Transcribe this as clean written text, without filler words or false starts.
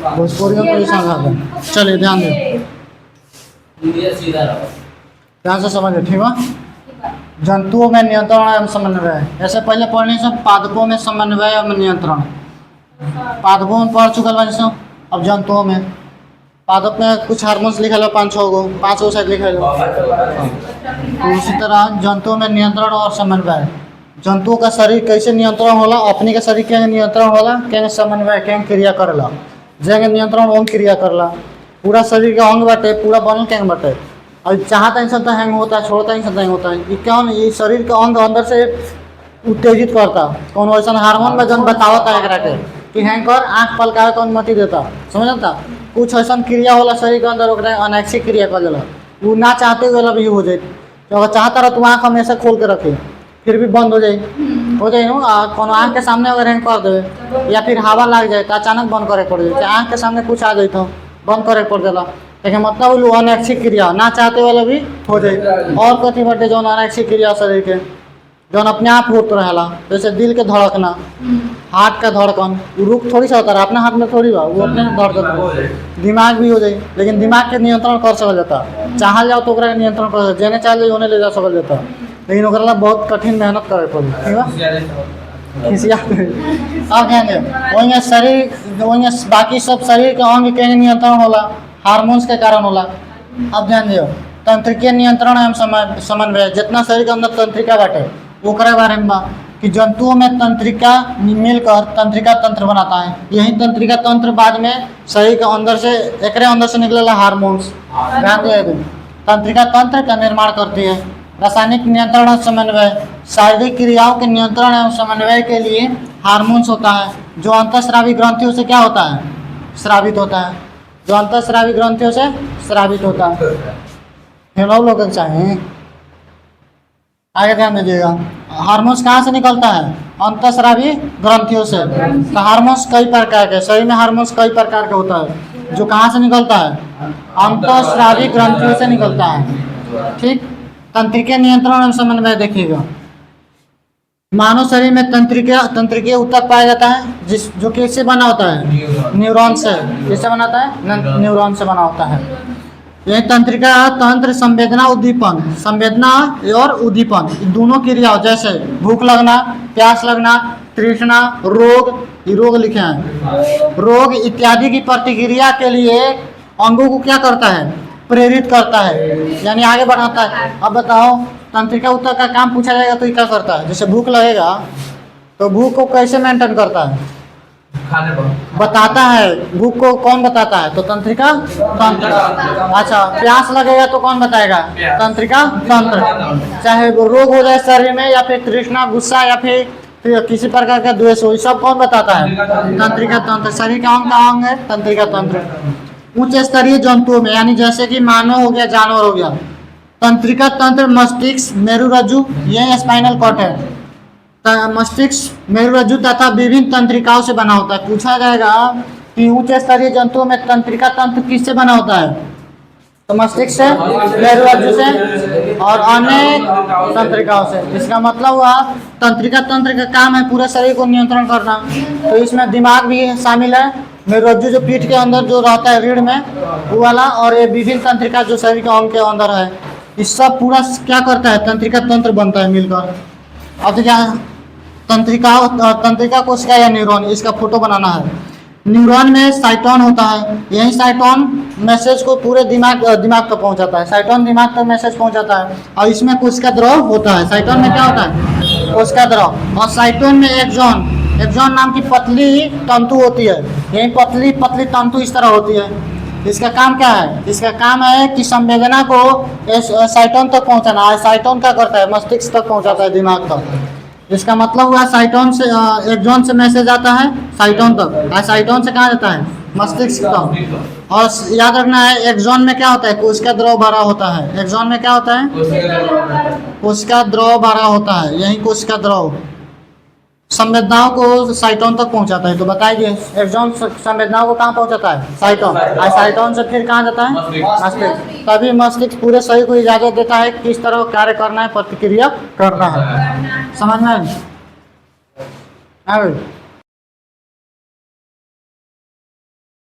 भोजपुरी में कोई समझा दे। चलिए ध्यान दे, ध्यान से समझिए, ठीक है। जंतुओं में नियंत्रण एवं समन्वय, ऐसे पहले पढ़ने से पादपों में समन्वय एवं नियंत्रण, पादपों में पढ़ चुकल बन से। अब जंतुओं में, पादप में कुछ हार्मोन्स लिखल है 5 गो शायद लिखल है। तो उसी तरह जंतुओं में नियंत्रण और समन्वय, जंतुओं का शरीर कैसे नियंत्रण होला, अपने के शरीर के नियंत्रण होला, क्या समन्वय क्या क्रिया करेला, जगह नियंत्रण ओम क्रिया करला, पूरा शरीर के अंग बाटे पूरा बनल क्या बाटे। और चाहता इंसान तो हैंग होता है, छोड़ता इंसान हैंग होता है। ये कौन, ये शरीर के अंग अंदर से उत्तेजित करता, कौन वैसा हार्मोन में जन बतावता है एकरा के कि हैंग कर, आँख पलकावे कौन मती देता, समझता। कुछ ऐसा क्रिया होला शरीर के अंदर, ओकरा अनैक्षिक क्रिया कर देला, वो ना चाहते हुए भी हो जाए। तो अगर चाहता रह तो आँख हमेशा खोल के रखे, फिर भी बंद हो जाए ना। कौन आँख के सामने अगर हैंग कर दे या फिर हवा लग जाए तो अचानक बंद करे पड़ जाए, आँख के सामने कुछ आ जाए तो बंद करे पड़ जाला। लेकिन मतलब वो अनैक्षिक क्रिया ना चाहते वाला भी हो जाए। और कथी बटे जो अनैक्षिक क्रिया शरीर के जौन अपने आप होत रहेला, जैसे दिल के धड़कना, हार्ट का धड़कन, वो रुक थोड़ी सा होता है, अपने हाथ में थोड़ी बा, वो अपने धड़कन। दिमाग भी हो जाए, लेकिन दिमाग के नियंत्रण कर सकल जाता, चाहल जाओ तो ओकरा के नियंत्रण कर, जेने चाहे ओने ले जा सकल जाता, लेकिन ओकरा ला बहुत कठिन मेहनत करे पड़ी, ठीक है। अब ध्यान दे, वही शरीर, वही बाकी सब शरीर के अंग के नियंत्रण होला, हार्मोन्स के कारण होला। अब ध्यान दियो, तंत्रिकीय नियंत्रण एवं समन्वय, जितना शरीर के अंदर तंत्रिका बाटे ओकरा बारे में बा कि जंतुओं में तंत्रिका मिलकर तंत्रिका तंत्र बनाता है। यही तंत्रिका तंत्र बाद में शरीर के अंदर से, एकरे अंदर से निकलेला हार्मोन्स। ध्यान दियो, तंत्रिका तंत्र का निर्माण करती है। रासायनिक नियंत्रण और समन्वय, शारीरिक क्रियाओं के नियंत्रण एवं समन्वय के लिए हार्मोन्स होता है, जो अंतःस्रावी ग्रंथियों से क्या होता है, स्रावित होता है, जो अंतःस्रावी ग्रंथियों से स्रावित होता है। हेलो लोग चाहें आगे ध्यान दीजिएगा, हार्मोन्स कहाँ से निकलता है, अंतःस्रावी ग्रंथियों से। तो हार्मोन्स कई प्रकार के, शरीर में हार्मोन्स कई प्रकार के होता है, जो कहाँ से निकलता है, अंतःस्रावी ग्रंथियों से निकलता है, ठीक। तंत्रिकीय नियंत्रण एवं समन्वय देखिएगा, मानव शरीर में तंत्रिकीय ऊतक पाया जाता है, जो किससे बना होता है, न्यूरॉन से। किससे बनाता है, न्यूरॉन से बना होता है। यह तंत्रिका तंत्र संवेदना उद्दीपन, संवेदना और उद्दीपन दोनों क्रियाओं, जैसे भूख लगना, प्यास लगना, तृष्णा, रोग, ये रोग लिखे हैं, रोग इत्यादि की प्रतिक्रिया के लिए अंगों को क्या करता है, प्रेरित करता है, यानी आगे बढ़ाता है। अब बताओ, तंत्रिका ऊतक का काम पूछा जाएगा तो ये क्या करता है, जैसे भूख लगेगा तो भूख को कैसे मेंटेन करता है, खाने पर बताता है, भूख को कौन बताता है, तो तंत्रिका तंत्र। अच्छा, प्यास लगेगा तो कौन बताएगा, तंत्रिका तंत्र। चाहे वो रोग हो जाए शरीर में, या फिर तृष्णा, गुस्सा, या फिर किसी प्रकार का द्वेष हो, सब कौन बताता है, तंत्रिका तंत्र। शरीर का अंग है तंत्रिका तंत्र। उच्च स्तरीय जंतुओं में, यानी जैसे कि मानव हो गया, जानवर हो गया, तंत्रिका तंत्र मस्तिष्क, मेरुरज्जु, यह स्पाइनल कॉर्ड है, मस्तिष्क, मेरुरज्जु तथा विभिन्न तंत्रिकाओं से बना होता है। पूछा जाएगा कि उच्च स्तरीय जंतुओं में तंत्रिका तंत्र किससे बना होता है, तो मस्तिष्क से, मेरुरज्जु से और अनेक तंत्रिकाओं से। इसका मतलब हुआ तंत्रिका तंत्र का काम है पूरे शरीर को नियंत्रण करना, तो इसमें दिमाग भी शामिल है, मेरुरज्जु जो पीठ के अंदर जो रहता है रीढ़ में वो वाला, और ये विभिन्न तंत्रिका जो शरीर के अंग के अंदर है, इस सब पूरा क्या करता है, तंत्रिका तंत्र बनता है मिलकर। अब क्या तंत्रिका कोशिका या न्यूरॉन, इसका फोटो बनाना है। न्यूरॉन में साइटोन होता है, यही साइटोन मैसेज को पूरे दिमाग तक पहुंचाता है, साइटोन दिमाग तक मैसेज पहुंचाता है। और इसमें कोशिका द्रव होता है, साइटोन में क्या होता है, कोशिका द्रव। और साइटोन में एक्सॉन नाम की पतली तंतु होती है, यही पतली पतली तंतु इस तरह होती है। इसका काम क्या है, इसका काम है कि संवेदना को साइटोन तक पहुंचाना है। साइटोन क्या करता है, मस्तिष्क तक पहुंचाता है, दिमाग तक। इसका मतलब हुआ साइटोन से, एक्सॉन से मैसेज आता है साइटोन तक, और साइटोन से कहाँ जाता है, मस्तिष्क तक। और याद रखना है, एक्सॉन में क्या होता है, कोशिका द्रव भरा होता है। एक्सॉन में क्या होता है, कोशिका द्रव भरा होता है, यही कोशिका द्रव संवेदनाओं को साइटोन तक पहुंचाता है। तो बताइए, एक्सॉन संवेदनाओं को कहाँ पहुंचाता है, साइटोन, और साइटोन से फिर कहाँ जाता है, मस्तिष्क। तभी मस्तिष्क पूरे शरीर को इजाजत देता है किस तरह कार्य करना है, प्रतिक्रिया करना है। समझ में